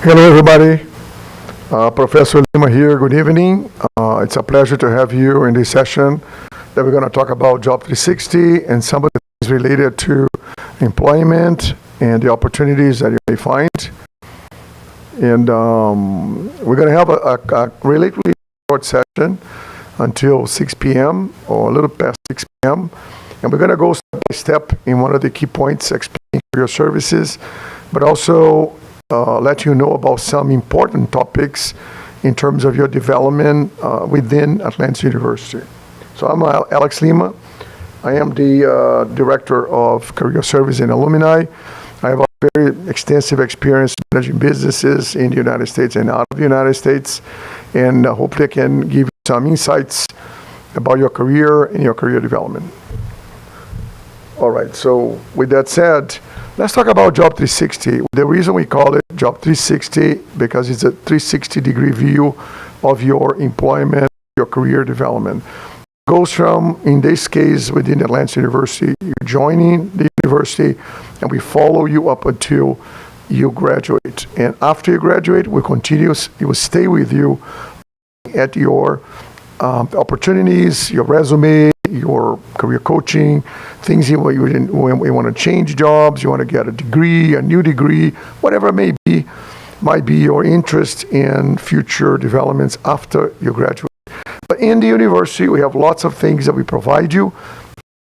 Hello everybody, Professor Lima here, good evening. It's a pleasure to have you in this session that we're going to talk about Job360 and some of the things related to employment and the opportunities that you may find. And we're going to have a relatively short session until 6 p.m. or a little past 6 p.m. And we're going to go step by step in one of the key points, explaining your services, but also let you know about some important topics in terms of your development within Atlantis University. So I'm Alex Lima. I am the Director of Career Service and Alumni. I have a very extensive experience managing businesses in the United States and out of the United States, and hopefully I can give you some insights about your career and your career development. All right, so with that said, let's talk about Job360. The reason we call it Job360 because it's a 360-degree view of your employment, your career development. It goes from, in this case, within Atlantis University, you're joining the university, and we follow you up until you graduate. And after you graduate, we continue, it will stay with you at your opportunities, your resume, your career coaching, things you want to change jobs, you want to get a degree, a new degree, whatever it may be, might be your interest in future developments after you graduate. But in the university, we have lots of things that we provide you.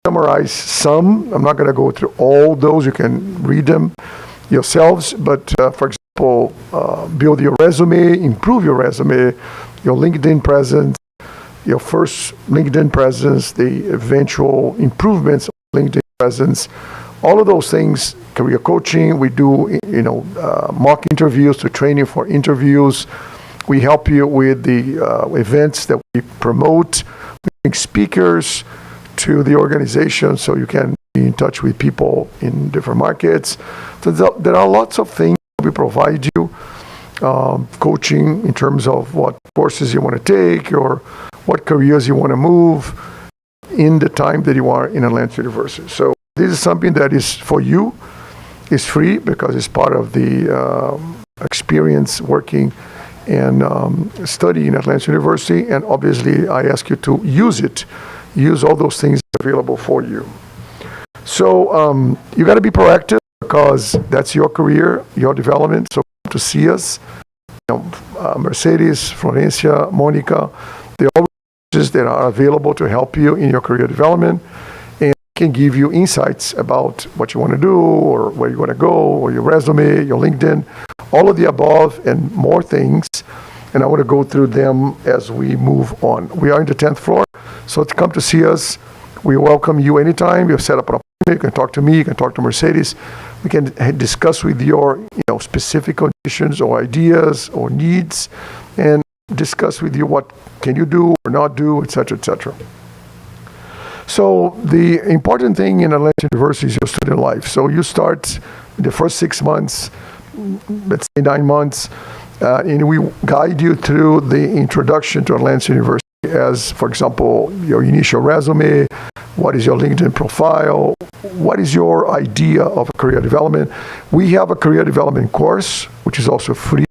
Summarize some. I'm not going to go through all those. You can read them yourselves. But for example, build your resume, improve your resume, your LinkedIn presence, your first LinkedIn presence, the eventual improvements of LinkedIn presence, all of those things, career coaching, we do, mock interviews to train you for interviews. We help you with the events that we promote. We bring speakers to the organization so you can be in touch with people in different markets. So there are lots of things we provide you, coaching in terms of what courses you want to take or what careers you want to move in the time that you are in Atlantis University. So this is something that is for you. It's free because it's part of the experience working and studying in Atlantis University. And obviously, I ask you to use it. Use all those things available for you. So you got to be proactive because that's your career, your development. So to see us, Mercedes, Florencia, Monica, they all that are available to help you in your career development and can give you insights about what you want to do or where you want to go or your resume, your LinkedIn, all of the above and more things. And I want to go through them as we move on. We are in the 10th floor, so to come to see us, we welcome you anytime. You've set up an appointment. You can talk to me, you can talk to Mercedes. We can discuss with your specific conditions or ideas or needs and discuss with you what can you do or not do, etc., etc. So the important thing in Atlantis University is your student life. So you start the first 6 months, let's say 9 months, and we guide you through the introduction to Atlantis University as, for example, your initial resume, what is your LinkedIn profile, what is your idea of a career development. We have a career development course, which is also free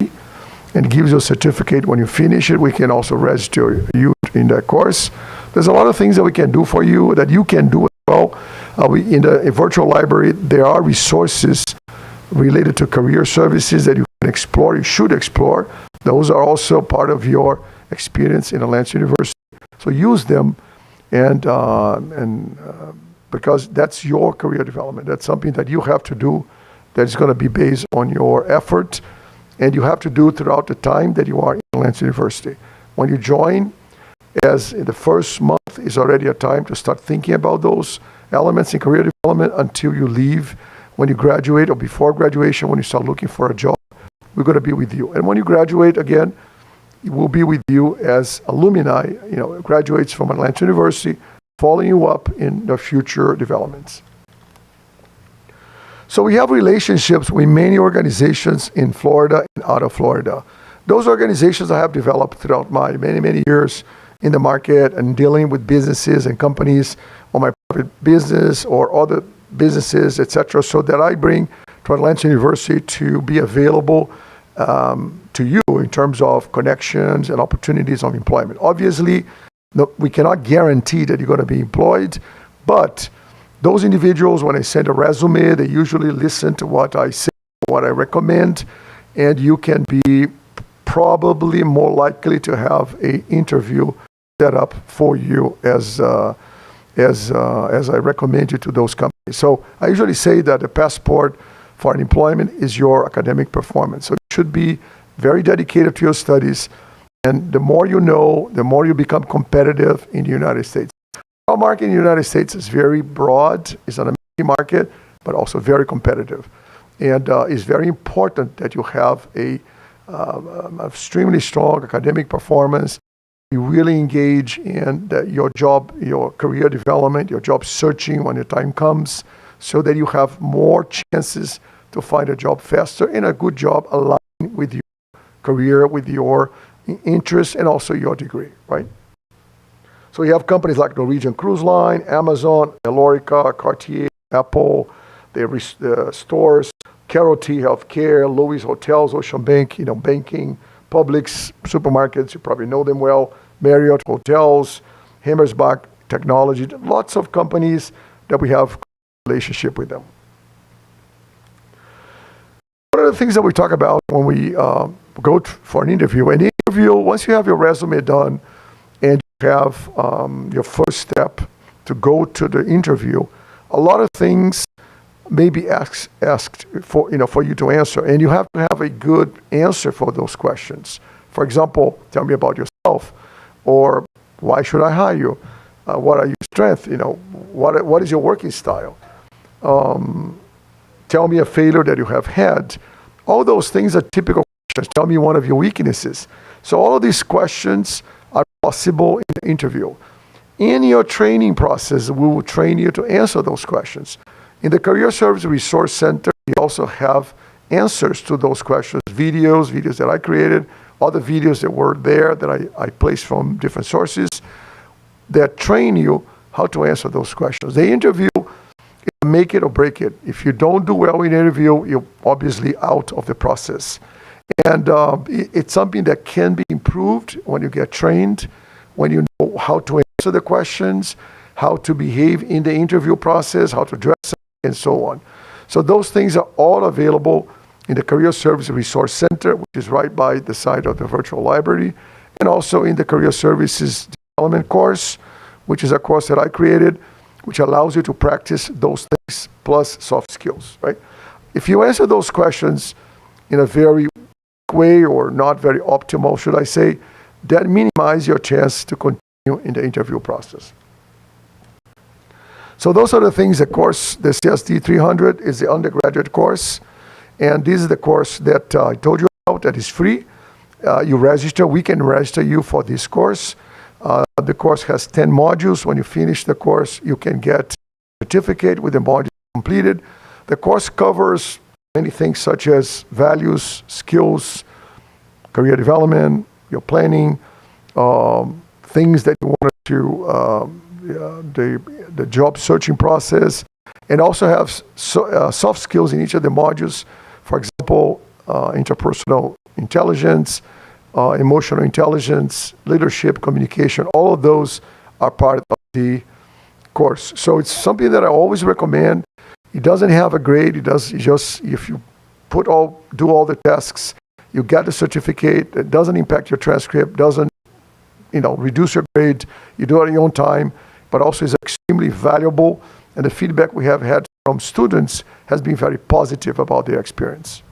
and gives you a certificate. When you finish it, we can also register you in that course. There's a lot of things that we can do for you that you can do as well. In the virtual library, there are resources related to career services that you can explore, you should explore. Those are also part of your experience in Atlantis University. So use them, and because that's your career development. That's something that you have to do that is going to be based on your effort, and you have to do throughout the time that you are in Atlantis University. When you join, as in the first month is already a time to start thinking about those elements in career development until you leave. When you graduate or before graduation, when you start looking for a job, we're going to be with you. And when you graduate again, we'll be with you as alumni, graduates from Atlantis University, following you up in the future developments. So we have relationships with many organizations in Florida and out of Florida. Those organizations I have developed throughout my many years in the market and dealing with businesses and companies on my private business or other businesses, etc., so that I bring to Atlantis University to be available to you in terms of connections and opportunities of employment. Obviously, we cannot guarantee that you're going to be employed, but those individuals, when I send a resume, they usually listen to what I say, what I recommend, and you can be probably more likely to have an interview set up for you as I recommend you to those companies. So I usually say that the passport for an employment is your academic performance. So you should be very dedicated to your studies, and the more you know, the more you become competitive in the United States. Our market in the United States is very broad. It's an amazing market, but also very competitive. And it's very important that you have a extremely strong academic performance. You really engage in your job, your career development, your job searching when your time comes, so that you have more chances to find a job faster and a good job aligned with your career, with your interests, and also your degree, right? So you have companies like Norwegian Cruise Line, Amazon, Alorica, Cartier, Apple, the stores, Carol T Healthcare, Louis Hotels, Ocean Bank, banking, Publix, supermarkets, you probably know them well, Marriott Hotels, Hammersbach Technology, lots of companies that we have a relationship with them. One of the things that we talk about when we go for an interview, once you have your resume done and you have your first step to go to the interview, a lot of things may be asked for you to answer, and you have to have a good answer for those questions. For example, tell me about yourself, or why should I hire you? What are your strengths? What is your working style? Tell me a failure that you have had. All those things are typical questions. Tell me one of your weaknesses. So all of these questions are possible in the interview. In your training process, we will train you to answer those questions. In the Career Service Resource Center, we also have answers to those questions, videos that I created, other videos that were there that I placed from different sources that train you how to answer those questions. The interview, make it or break it. If you don't do well in the interview, you're obviously out of the process. And it's something that can be improved when you get trained, when you know how to answer the questions, how to behave in the interview process, how to dress, and so on. So those things are all available in the Career Service Resource Center, which is right by the side of the virtual library, and also in the Career Services Development course, which is a course that I created, which allows you to practice those things plus soft skills, right? If you answer those questions in a very weak way or not very optimal, should I say, that minimizes your chance to continue in the interview process. So those are the things. The course, the CSD 300 is the undergraduate course. And this is the course that I told you about that is free. You register, we can register you for this course. The course has 10 modules. When you finish the course, you can get a certificate with the module completed. The course covers many things such as values, skills, career development, your planning, things that you want to, the job searching process, and also have soft skills in each of the modules. For example, interpersonal intelligence, emotional intelligence, leadership, communication, all of those are part of the course. So it's something that I always recommend. It doesn't have a grade. It just, if you do all the tasks, you get the certificate. It doesn't impact your transcript, doesn't, reduce your grade. You do it at your own time, but also is extremely valuable. And the feedback we have had from students has been very positive about their experience.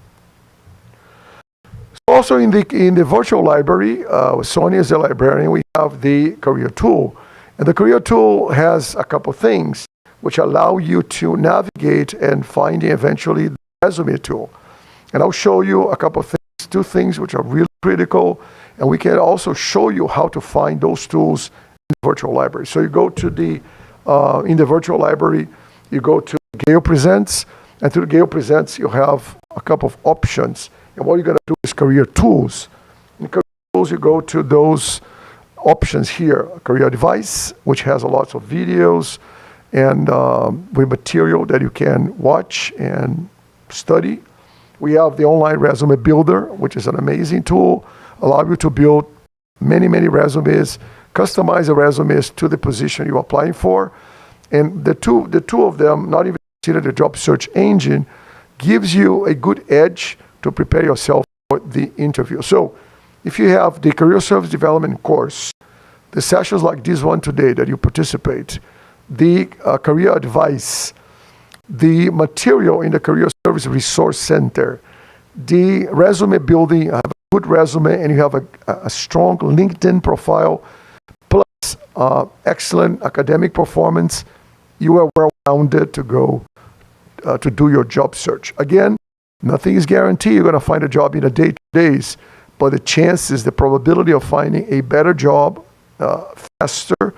Also in the virtual library, Sonia is the librarian, we have the career tool. And the career tool has a couple things which allow you to navigate and find eventually the resume tool. And I'll show you a couple of things, two things which are really critical, and we can also show you how to find those tools in the virtual library. So you go to in the virtual library, you go to Gale Presents, and through Gale Presents, you have a couple of options. And what you're gonna do is career tools. In career tools, you go to those options here, career advice, which has lots of videos and with material that you can watch and study. We have the online resume builder, which is an amazing tool, allow you to build many resumes, customize the resumes to the position you're applying for. And the two of them, not even consider the job search engine, gives you a good edge to prepare yourself for the interview. So if you have the career service development course, the sessions like this one today that you participate, the career advice, the material in the career service resource center, the resume building, have a good resume and you have a strong LinkedIn profile, plus excellent academic performance, you are well-rounded to go to do your job search. Again, nothing is guaranteed you're going to find a job in a day, 2 days, but the chances, the probability of finding a better job faster,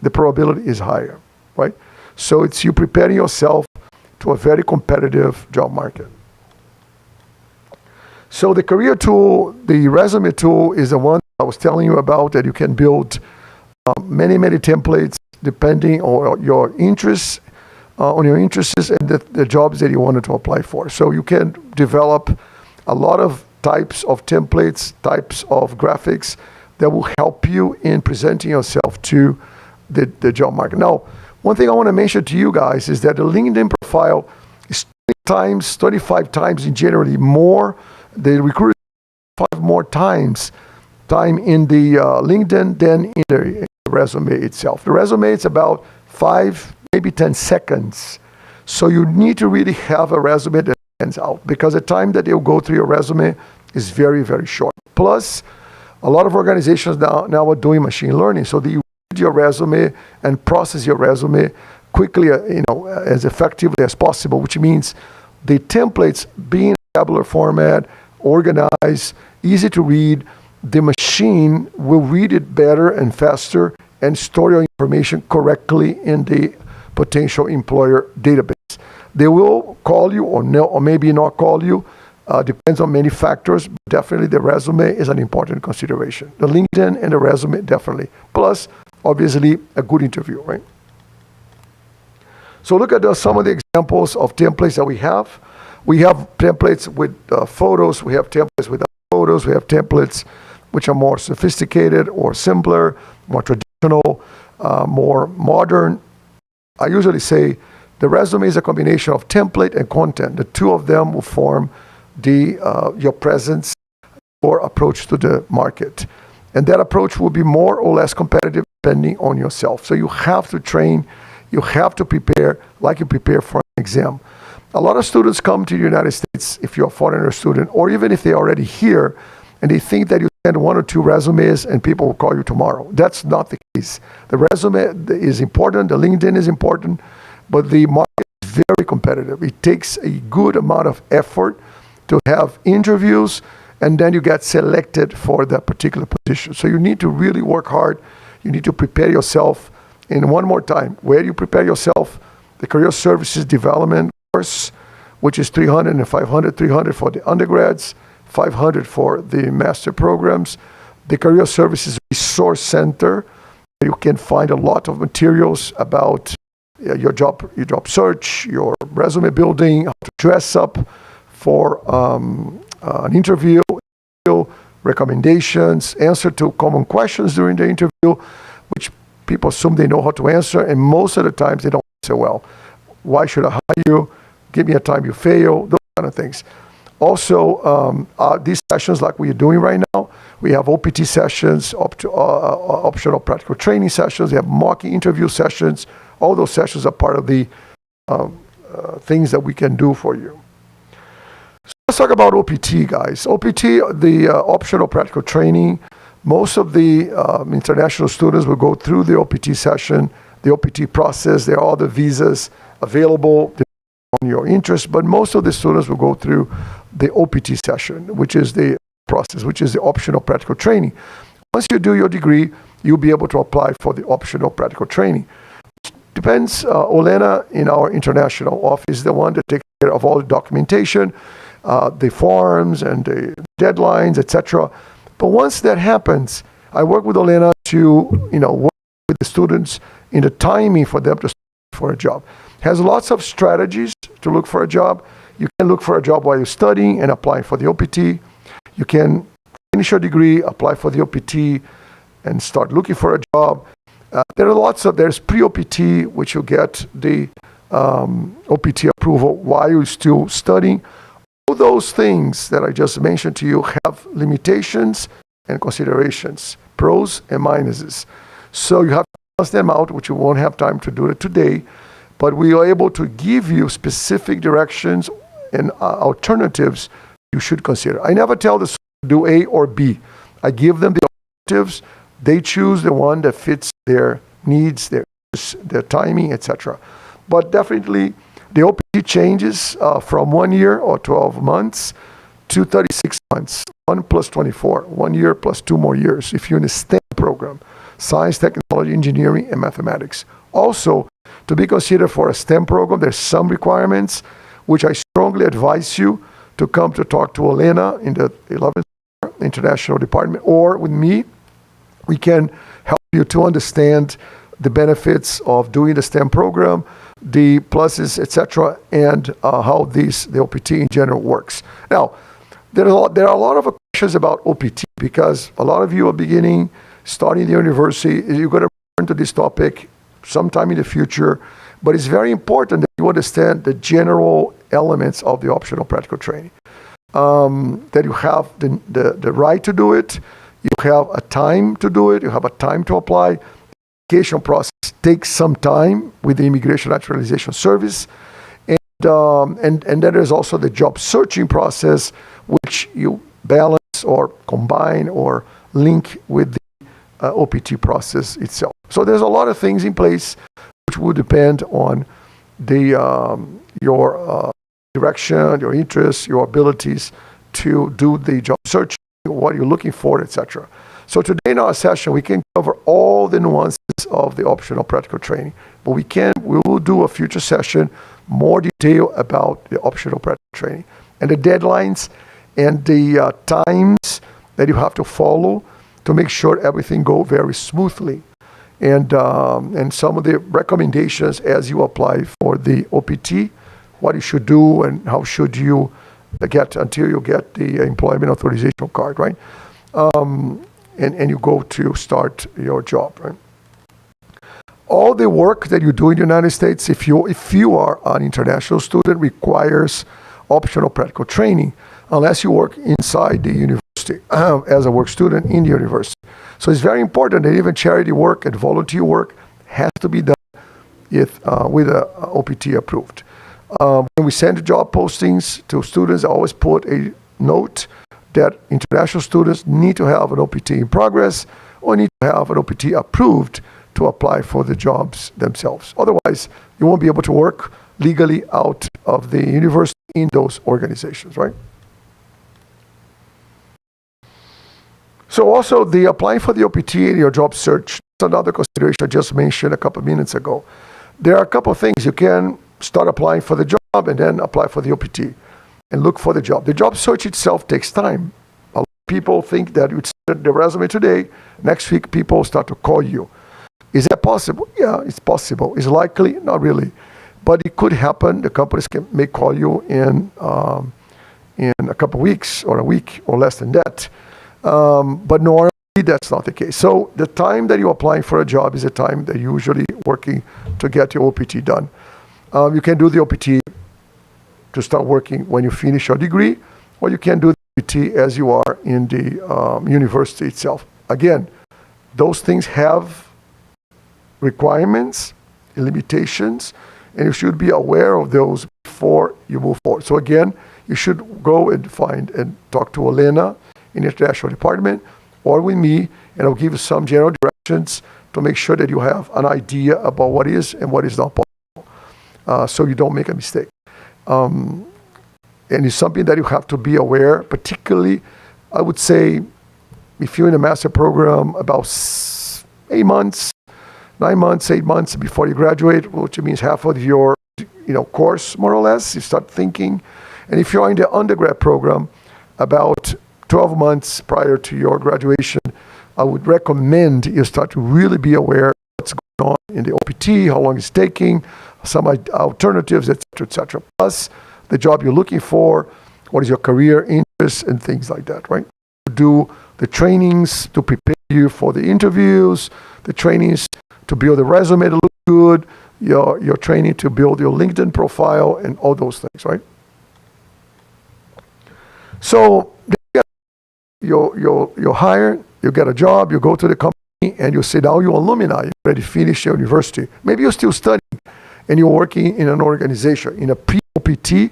the probability is higher, right? So it's you preparing yourself to a very competitive job market. So the career tool, the resume tool is the one I was telling you about that you can build many templates depending on your interests, and the jobs that you wanted to apply for. So you can develop a lot of types of templates, types of graphics that will help you in presenting yourself to the job market. Now, one thing I want to mention to you guys is that the LinkedIn profile is 25 times in generally more, the recruiter 5 more times in the LinkedIn than in the resume itself. The resume is about 5, maybe 10 seconds. So you need to really have a resume that stands out because the time that they'll go through your resume is very short. Plus, a lot of organizations now are doing machine learning. So they read your resume and process your resume quickly, as effectively as possible, which means the templates being tabular format, organized, easy to read, the machine will read it better and faster and store your information correctly in the potential employer database. They will call you or maybe not call you, depends on many factors, but definitely the resume is an important consideration. The LinkedIn and the resume, definitely. Plus, obviously, a good interview, right? So look at some of the examples of templates that we have. We have templates with photos, we have templates without photos, we have templates which are more sophisticated or simpler, more traditional, more modern. I usually say the resume is a combination of template and content. The two of them will form your presence or approach to the market. And that approach will be more or less competitive depending on yourself. So you have to train, you have to prepare like you prepare for an exam. A lot of students come to the United States, if you're a foreigner student, or even if they're already here, and they think that you send 1 or 2 resumes and people will call you tomorrow. That's not the case. The resume is important, the LinkedIn is important, but the market is very competitive. It takes a good amount of effort to have interviews, and then you get selected for that particular position. So you need to really work hard. You need to prepare yourself. And one more time, where do you prepare yourself? The Career Services Development course, which is 300 and 500, 300 for the undergrads, 500 for the master programs. The Career Services Resource Center, you can find a lot of materials about your job search, your resume building, how to dress up for an interview, recommendations, answer to common questions during the interview, which people assume they know how to answer, and most of the times they don't answer well. Why should I hire you? Give me a time you fail, those kind of things. Also, these sessions like we're doing right now, we have OPT sessions, optional practical training sessions, we have mock interview sessions. All those sessions are part of the things that we can do for you. So let's talk about OPT, guys. OPT, the optional practical training. Most of the international students will go through the OPT session, the OPT process. There are all the visas available on your interest, but most of the students will go through the OPT session, which is the process, which is the optional practical training. Once you do your degree, you'll be able to apply for the optional practical training. Depends, Olena in our international office is the one that takes care of all the documentation, the forms and the deadlines, etc. But once that happens, I work with Olena to, work with the students in the timing for them to start for a job. Has lots of strategies to look for a job. You can look for a job while you're studying and applying for the OPT. You can finish your degree, apply for the OPT, and start looking for a job. There's pre-OPT, which you get the OPT approval while you're still studying. All those things that I just mentioned to you have limitations and considerations, pros and minuses. So you have to balance them out, which you won't have time to do it today. But we are able to give you specific directions and alternatives you should consider. I never tell the student to do A or B. I give them the alternatives. They choose the one that fits their needs, their timing, etc. But definitely, the OPT changes from 1 year or 12 months to 36 months. 1 plus 24, 1 year plus 2 more years if you're in a STEM program, science, technology, engineering, and mathematics. Also, to be considered for a STEM program, there's some requirements which I strongly advise you to come to talk to Olena in the 11th International Department or with me. We can help you to understand the benefits of doing the STEM program, the pluses, etc., and how the OPT in general works. Now, there are a lot of questions about OPT because a lot of you are starting the university. You're going to return to this topic sometime in the future, but it's very important that you understand the general elements of the optional practical training. That you have the right to do it, you have a time to do it, you have a time to apply. The application process takes some time with the Immigration Naturalization Service, and then there's also the job searching process, which you balance or combine or link with the OPT process itself. So there's a lot of things in place which will depend on your direction, your interests, your abilities to do the job search, what you're looking for, etc. So today in our session, we can cover all the nuances of the optional practical training, but we will do a future session, more detail about the optional practical training and the deadlines and the times that you have to follow to make sure everything goes very smoothly. And some of the recommendations as you apply for the OPT, what you should do and how should you get until you get the employment authorization card, right? And you go to start your job, right? All the work that you do in the United States, if you are an international student, requires optional practical training, unless you work inside the university as a work student in the university. So it's very important that even charity work and volunteer work has to be done with a OPT approved. When we send job postings to students, I always put a note that international students need to have an OPT in progress or need to have an OPT approved to apply for the jobs themselves. Otherwise, you won't be able to work legally out of the university in those organizations, right? So also the applying for the OPT in your job search, that's another consideration I just mentioned a couple of minutes ago. There are a couple of things. You can start applying for the job and then apply for the OPT and look for the job. The job search itself takes time. A lot of people think that you send the resume today, next week people start to call you. Is that possible? Yeah, it's possible. It's likely, not really. But it could happen. The companies may call you in a couple of weeks or a week or less than that. But normally that's not the case. So the time that you're applying for a job is the time that you're usually working to get your OPT done. You can do the OPT to start working when you finish your degree, or you can do the OPT as you are in the university itself. Again, those things have requirements, limitations, and you should be aware of those before you move forward. So again, you should go and find and talk to Elena in the international department or with me, and I'll give you some general directions to make sure that you have an idea about what is and what is not possible, so you don't make a mistake. And it's something that you have to be aware, particularly, I would say, if you're in a master program, about 8 months, 9 months, 8 months before you graduate, which means half of your course, more or less, you start thinking. And if you're in the undergrad program, about 12 months prior to your graduation, I would recommend you start to really be aware of what's going on in the OPT, how long it's taking, some alternatives, etc. Plus, the job you're looking for, what is your career interest, and things like that, right? Do the trainings to prepare you for the interviews, the trainings to build a resume to look good, your training to build your LinkedIn profile, and all those things, right? So you're hired, you get a job, you go to the company, and you say, now you're alumni, you already finished your university. Maybe you're still studying, and you're working in an organization, in a pre-OPT.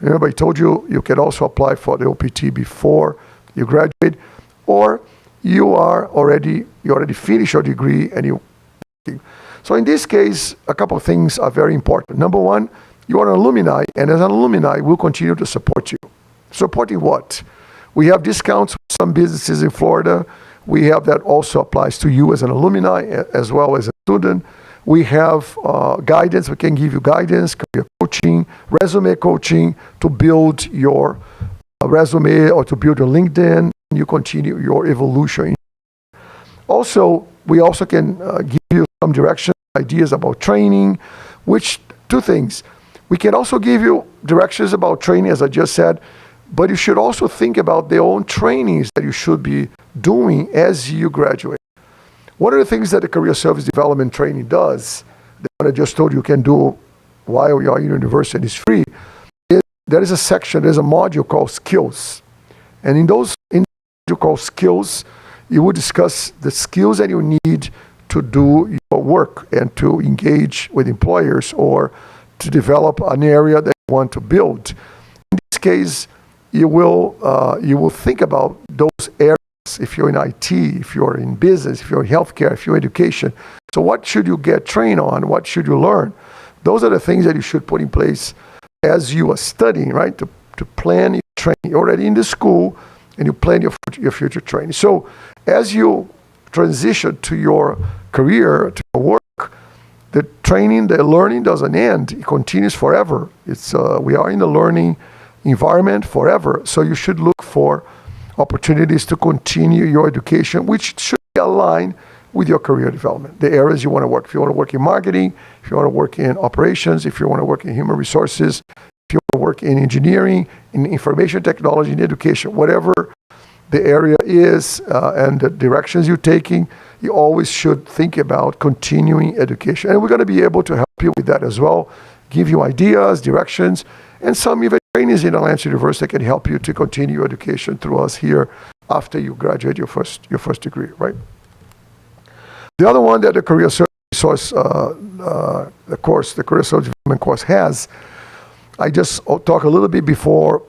Remember, I told you, you can also apply for the OPT before you graduate, or you already finished your degree, and you're working. So in this case, a couple of things are very important. Number one, you are an alumni, and as an alumni, we'll continue to support you. Supporting what? We have discounts with some businesses in Florida. We have that also applies to you as an alumni as well as a student. We have guidance. We can give you guidance, career coaching, resume coaching to build your resume or to build your LinkedIn. And you continue your evolution. Also, we also can give you some direction, ideas about training, which two things. We can also give you directions about training, as I just said, but you should also think about the own trainings that you should be doing as you graduate. One of the things that the career service development training does, that I just told you can do while you're in university and it's free, is there is a section, there's a module called skills. And in the module called skills, you will discuss the skills that you need to do your work and to engage with employers or to develop an area that you want to build. In this case, you will think about those areas. If you're in IT, if you're in business, if you're in healthcare, if you're in education. So what should you get trained on? What should you learn? Those are the things that you should put in place as you are studying, right? To plan your training. You're already in the school and you plan your future training. So as you transition to your career, to your work, the training, the learning doesn't end. It continues forever. We are in the learning environment forever. So you should look for opportunities to continue your education, which should be aligned with your career development, the areas you want to work. If you want to work in marketing, if you want to work in operations, if you want to work in human resources, if you want to work in engineering, in information technology, in education, whatever the area is and the directions you're taking, you always should think about continuing education. And we're going to be able to help you with that as well, give you ideas, directions, and some even trainings in Atlantis University can help you to continue your education through us here after you graduate your first degree, right? The other one that the career service resource, the career service development course has, I just talked a little bit before,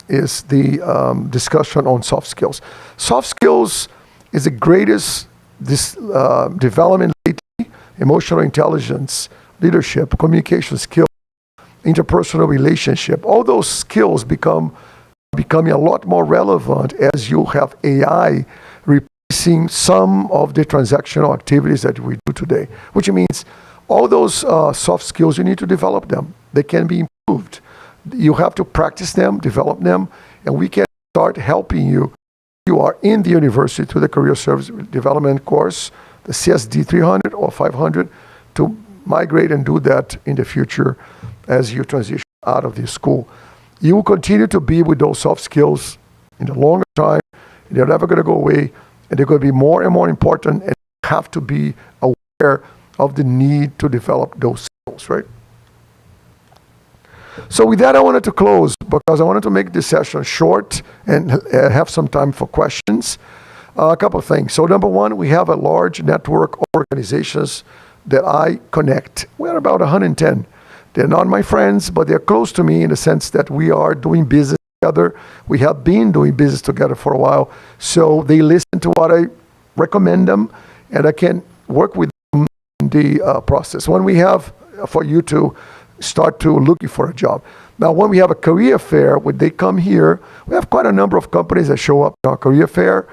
is the discussion on soft skills. Soft skills is the greatest development lately: emotional intelligence, leadership, communication skills, interpersonal relationship. All those skills becoming a lot more relevant as you have AI replacing some of the transactional activities that we do today, which means all those soft skills, you need to develop them. They can be improved. You have to practice them, develop them, and we can start helping you. You are in the university through the Career Service Development course, the CSD 300 or 500, to migrate and do that in the future as you transition out of the school. You will continue to be with those soft skills in the longer time. They're never going to go away. And they're going to be more and more important, and you have to be aware of the need to develop those skills, right? So with that, I wanted to close because I wanted to make this session short and have some time for questions. A couple of things. So number one, we have a large network of organizations that I connect. We're about 110. They're not my friends, but they're close to me in the sense that we are doing business together. We have been doing business together for a while. So they listen to what I recommend them, and I can work with them in the process. When we have for you to start to looking for a job. Now, when we have a career fair, when they come here, we have quite a number of companies that show up in our career fair.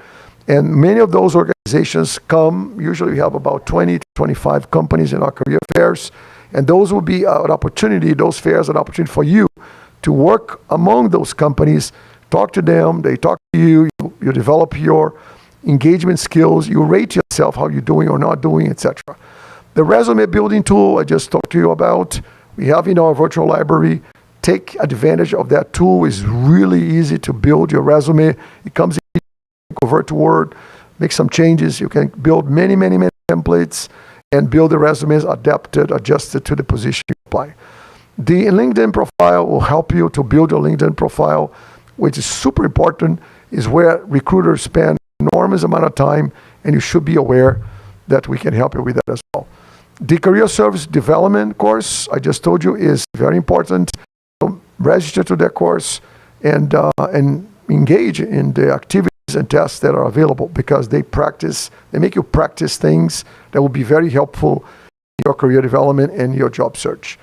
And many of those organizations come, usually we have about 20 to 25 companies in our career fairs. And those will be an opportunity, those fairs are an opportunity for you to work among those companies, talk to them, they talk to you, you develop your engagement skills, you rate yourself, how you're doing or not doing, etc. The resume building tool I just talked to you about, we have in our virtual library. Take advantage of that tool. It's really easy to build your resume. It comes in, convert to Word, make some changes. You can build many templates and build the resumes adjusted to the position you apply. The LinkedIn profile will help you to build your LinkedIn profile, which is super important, is where recruiters spend enormous amount of time, and you should be aware that we can help you with that as well. The career service development course, I just told you, is very important. So register to that course and engage in the activities and tests that are available, because they make you practice things that will be very helpful in your career development and your job search.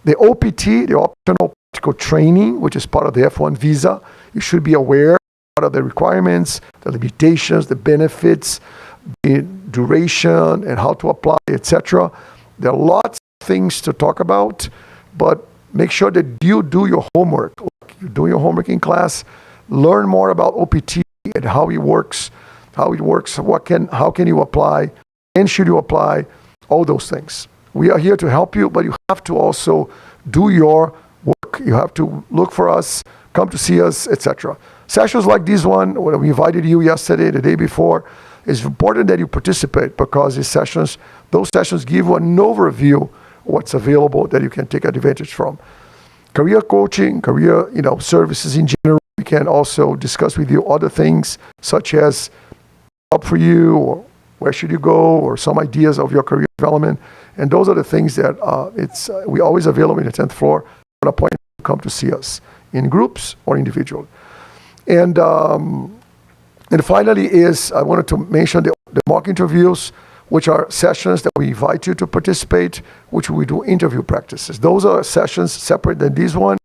The OPT, the optional practical training, which is part of the F1 visa, you should be aware of the requirements, the limitations, the benefits, the duration, and how to apply, etc. There are lots of things to talk about, but make sure that you do your homework. You do your homework in class, learn more about OPT and how it works, how can you apply, and should you apply, all those things. We are here to help you, but you have to also do your work. You have to look for us, come to see us, etc. Sessions like this one, when we invited you yesterday, the day before, it's important that you participate, because those sessions give you an overview of what's available that you can take advantage from. Career coaching, career services in general. We can also discuss with you other things such as job for you, or where should you go, or some ideas of your career development. And those are the things that we always available in the 10th floor on appointment to come to see us in groups or individually. And finally I wanted to mention the mock interviews, which are sessions that we invite you to participate, which we do interview practices. Those are sessions separate than this one,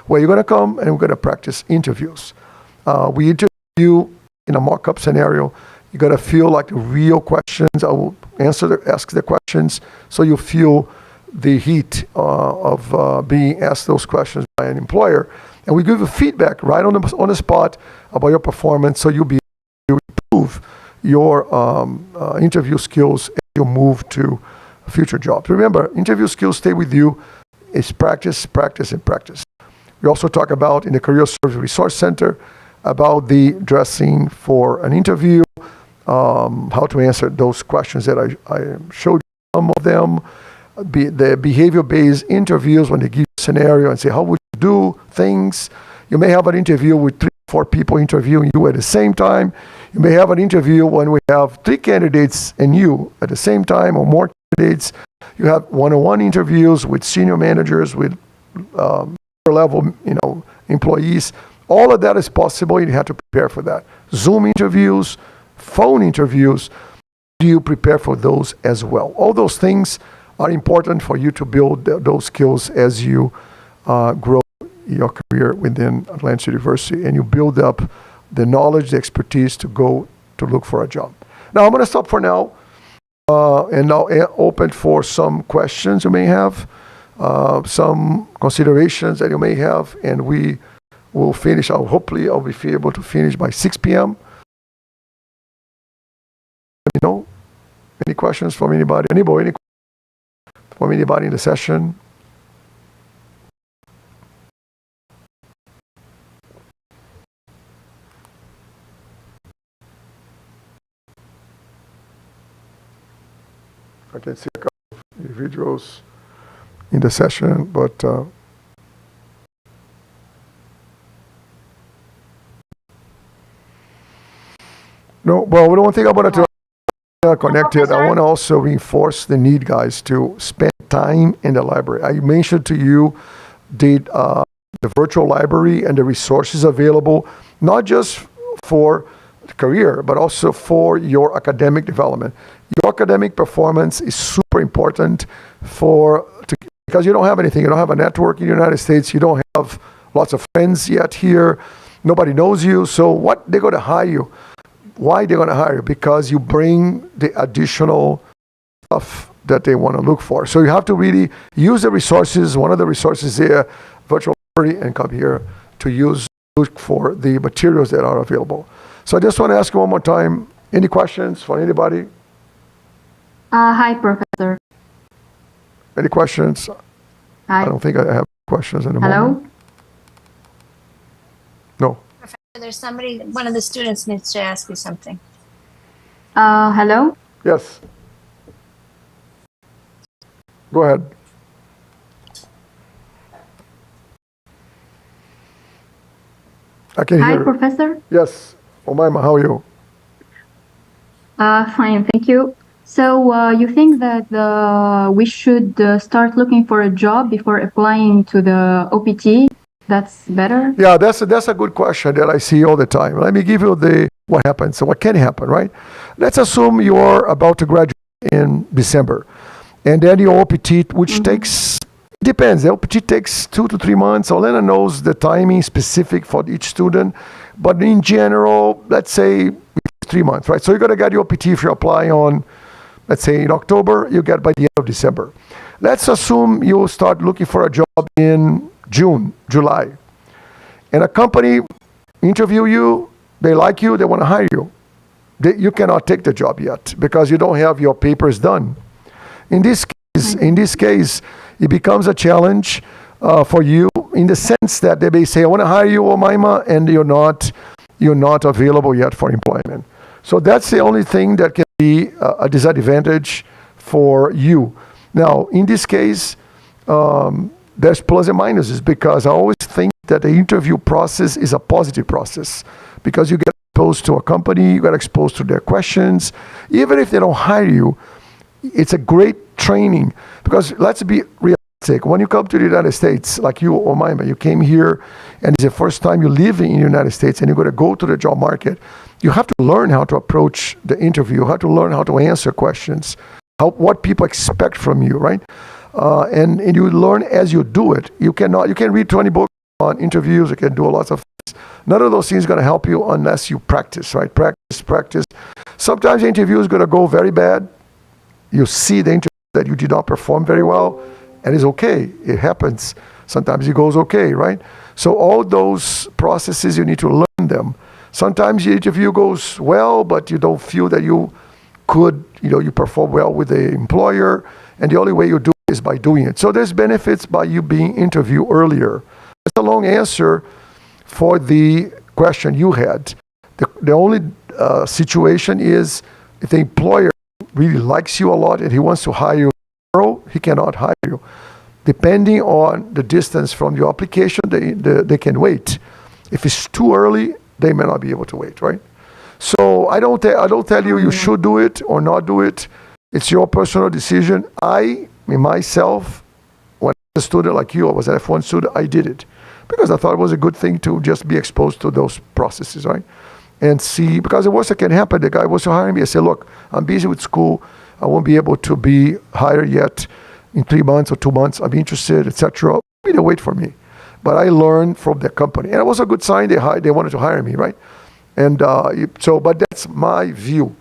where you're going to come and we're going to practice interviews. We interview you in a mock-up scenario. You're going to feel like the real questions. I will ask the questions, so you feel the heat of being asked those questions by an employer. And we give you feedback right on the spot about your performance, so you'll be able to improve your interview skills as you move to future jobs. Remember, interview skills stay with you. It's practice, practice, and practice. We also talk about in the Career Service Resource Center about the dressing for an interview, how to answer those questions that I showed you some of them, the behavior-based interviews when they give you a scenario and say, how would you do things? You may have an interview with 3 or 4 people interviewing you at the same time. You may have an interview when we have 3 candidates and you at the same time, or more candidates. You have one-on-one interviews with senior managers, with level employees. All of that is possible. You have to prepare for that. Zoom interviews, phone interviews, do you prepare for those as well? All those things are important for you to build those skills as you grow your career within Atlantis University, and you build up the knowledge, the expertise to go to look for a job. Now, I'm going to stop for now, and now open for some questions you may have, some considerations that you may have, and we will finish. Hopefully, I'll be able to finish by 6 p.m. Let me know. Any questions from anybody? Any from anybody in the session? I can see a couple of individuals in the session, but no. Well, one thing I wanted to connected. I want to also reinforce the need, guys, to spend time in the library. I mentioned to you the virtual library and the resources available, not just for career, but also for your academic development. Your academic performance is super important because you don't have anything. You don't have a network in the United States. You don't have lots of friends yet here. Nobody knows you. So what they're going to hire you? Why they're going to hire you? Because you bring the additional stuff that they want to look for. So you have to really use the resources. One of the resources here, virtual library, and come here to look for the materials that are available. So I just want to ask you one more time, any questions for anybody? Hi, Professor. Any questions? Hi. I don't think I have questions in the Hello? moment. No. There's somebody, one of the students needs to ask you something. Hello? Yes. Go ahead. I can Hi, hear you. Professor. Yes. Omaima, how are you? Fine, thank you. So you think that we should start looking for a job before applying to the OPT? That's better? Yeah, that's a good question that I see all the time. Let me give you what happens. So what can happen, right? Let's assume you're about to graduate in December, and then your OPT, which depends. The OPT takes 2 to 3 months. Olena knows the timing specific for each student, but in general, let's say 3 months, right? So you're gonna get your OPT if you apply on, let's say in October, you get by the end of December. Let's assume you start looking for a job in June, July, and a company interview you, they like you, they want to hire you. You cannot take the job yet because you don't have your papers done. In this case, it becomes a challenge for you in the sense that they may say, I want to hire you, Omaima, and you're not available yet for employment. So that's the only thing that can be a disadvantage for you. Now, in this case, there's plus and minuses because I always think that the interview process is a positive process because you get exposed to a company, you get exposed to their questions. Even if they don't hire you, it's a great training because let's be realistic. When you come to the United States, like you or Maima, you came here and it's the first time you're living in the United States and you're going to go to the job market, you have to learn how to approach the interview, you have to learn how to answer questions, what people expect from you, right? And you learn as you do it. You can read 20 books on interviews, you can do lots of things. None of those things are going to help you unless you practice, right? Practice. Sometimes the interview is going to go very bad. You see the interview that you did not perform very well, and it's okay. It happens. Sometimes it goes okay, right? So all those processes, you need to learn them. Sometimes the interview goes well, but you don't feel that you could, you perform well with the employer, and the only way you do it is by doing it. So there's benefits by you being interviewed earlier. That's a long answer for the question you had. The only situation is if the employer really likes you a lot and he wants to hire you tomorrow, he cannot hire you. Depending on the distance from your application, they can wait. If it's too early, they may not be able to wait, right? So I don't tell you you should do it or not do it. It's your personal decision. Myself, when I was a student like you, I was an F1 student, I did it because I thought it was a good thing to just be exposed to those processes, right? And see, because the worst that can happen, the guy wants to hire me. I say, look, I'm busy with school. I won't be able to be hired yet in 3 months or 2 months. I'm interested, etc. Maybe they wait for me. But I learned from the company. And it was a good sign they wanted to hire me, right? And but that's my view.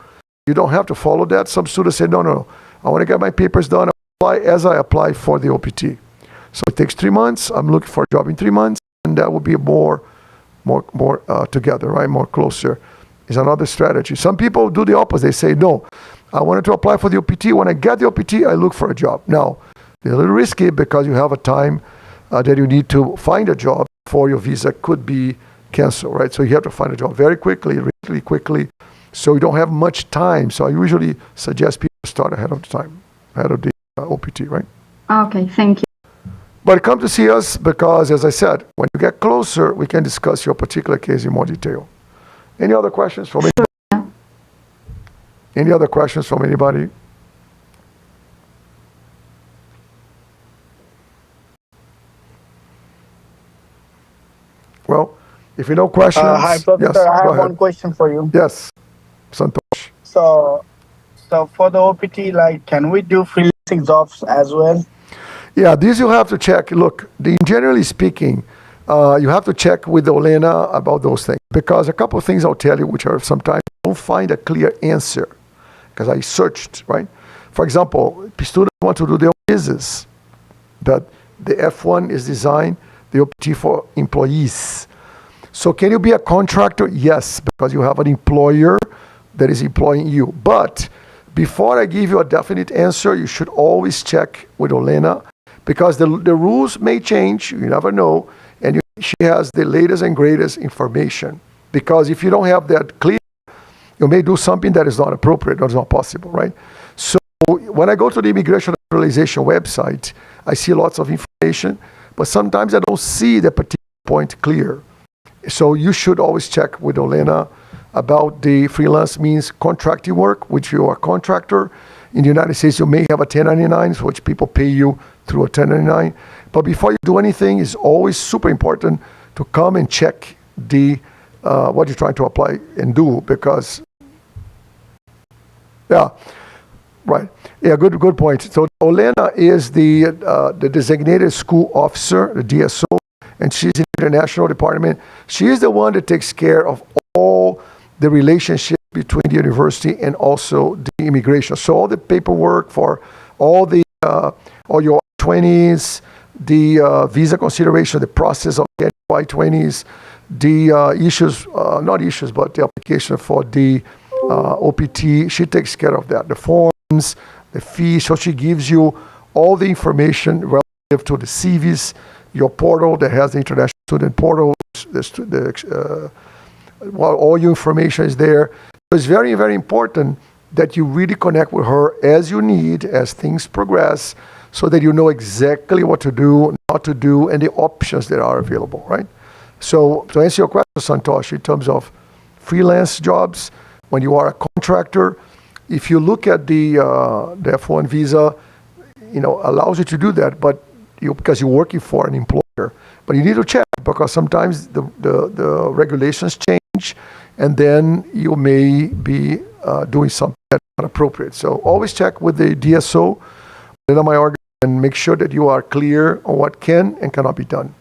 You don't have to follow that. Some students say, no. I want to get my papers done as I apply for the OPT. So it takes 3 months. I'm looking for a job in 3 months. And that will be more together, right? More closer is another strategy. Some people do the opposite. They say, no, I wanted to apply for the OPT. When I get the OPT, I look for a job. Now, it's a little risky because you have a time that you need to find a job before your visa could be canceled, right? So you have to find a job very quickly, really quickly, so you don't have much time. So I usually suggest people start ahead of the time. head of the OPT, right? Okay, thank you. But come to see us because, as I said, when you get closer, we can discuss your particular case in more detail. Any other questions from anybody? Yeah. Any other questions from anybody? Well, if you know questions, Hi, Professor. yes, I go have ahead. one question for you. Yes, Santosh. So, so for the OPT, like, can we do freelancing jobs as well? Yeah, these you have to check. Look, generally speaking, you have to check with Olena about those things because a couple of things I'll tell you, which are sometimes don't find a clear answer because I searched, right? For example, students want to do their own business, but the F1 is designed, the OPT for employees. So can you be a contractor? Yes, because you have an employer that is employing you. But before I give you a definite answer, you should always check with Olena because the rules may change, you never know, and she has the latest and greatest information. Because if you don't have that clear, you may do something that is not appropriate or is not possible, right? So when I go to the Immigration Naturalization website, I see lots of information, but sometimes I don't see the particular point clear. So you should always check with Olena about the freelance means contracting work, which you are a contractor. In the United States, you may have a 1099, which people pay you through a 1099. But before you do anything, it's always super important to come and check the what you're trying to apply and do because, yeah, right. Yeah, good point. So Olena is the designated school officer, the DSO, and she's in the international department. She is the one that takes care of all the relationship between the university and also the immigration. So all the paperwork for all your I-20s, the visa consideration, the process of getting I-20s, the issues, not issues, but the application for the OPT, she takes care of that. The forms, the fees, so she gives you all the information relative to the CVs, your portal that has the international student portal, all your information is there. So it's very, very important that you really connect with her as you need, as things progress, so that you know exactly what to do, not to do, and the options that are available, right? So to answer your question, Santosh, in terms of freelance jobs, when you are a contractor, if you look at the F1 visa, allows you to do that, but because you're working for an employer. But you need to check because sometimes the regulations change, and then you may be doing something that's not appropriate. So always check with the DSO, and make sure that you are clear on what can and cannot be done.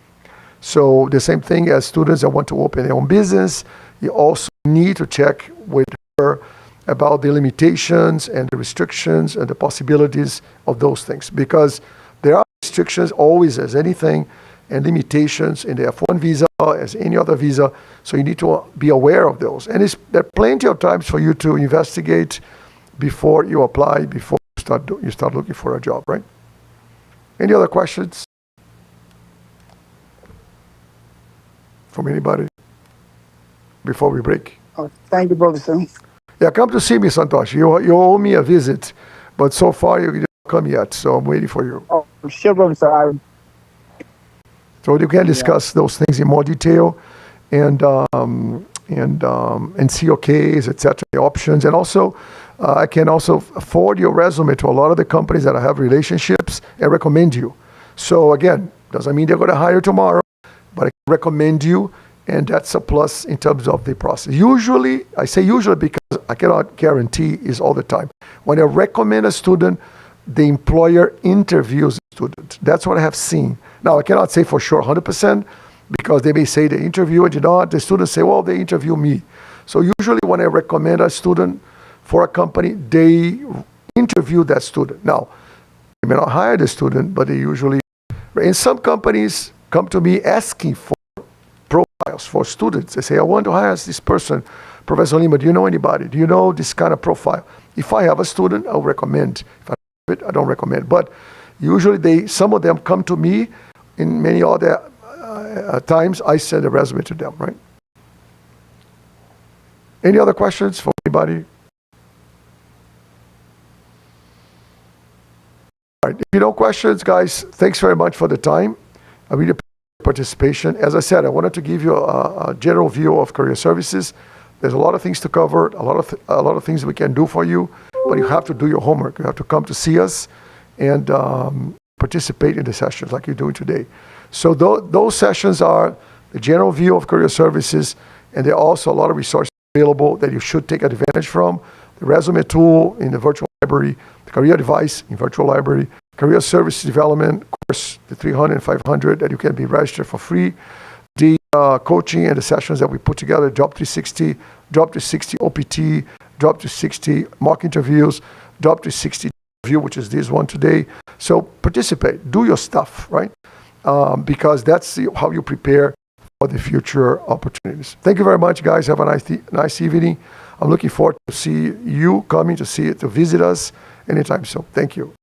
So the same thing as students that want to open their own business, you also need to check with her about the limitations and the restrictions and the possibilities of those things. Because there are restrictions always as anything and limitations in the F1 visa as any other visa. So you need to be aware of those. And there are plenty of times for you to investigate before you apply, before you start looking for a job, right? Any other questions from anybody before we break? Oh, thank you, Professor. Yeah, come to see me, Santosh. You owe me a visit, but so far you didn't come yet, so I'm waiting for you. Oh, sure, Professor. So you can discuss those things in more detail and see your case, etc., the options. And also, I can also forward your resume to a lot of the companies that I have relationships and recommend you. So again, doesn't mean they're going to hire tomorrow, but I can recommend you, and that's a plus in terms of the process. Usually, I say usually because I cannot guarantee is all the time. When I recommend a student, the employer interviews the student. That's what I have seen. Now, I cannot say for sure 100% because they may say the interviewer did not. The students say, well, they interview me. So usually when I recommend a student for a company, they interview that student. Now, they may not hire the student, but they usually, in some companies, come to me asking for profiles for students. They say, I want to hire this person. Professor Lima, do you know anybody? Do you know this kind of profile? If I have a student, I'll recommend. If I don't have it, I don't recommend. But usually some of them come to me. In many other times, I send a resume to them, right? Any other questions for anybody? right. If you know questions, guys, thanks very much for the time. I really appreciate your participation. As I said, I wanted to give you a general view of career services. There's a lot of things to cover, a lot of things we can do for you, but you have to do your homework. You have to come to see us and participate in the sessions like you're doing today. So those sessions are the general view of career services, and there are also a lot of resources available that you should take advantage from. The resume tool in the virtual library, the career advice in virtual library, career service development course, the 300 and 500 that you can be registered for free, the coaching and the sessions that we put together, Job360, Job360 OPT, Job360 mock interviews, Job360 review, which is this one today. So participate, do your stuff, right? Because that's how you prepare for the future opportunities. Thank you very much, guys. Have a nice evening. I'm looking forward to see you coming to visit us anytime soon. Thank you.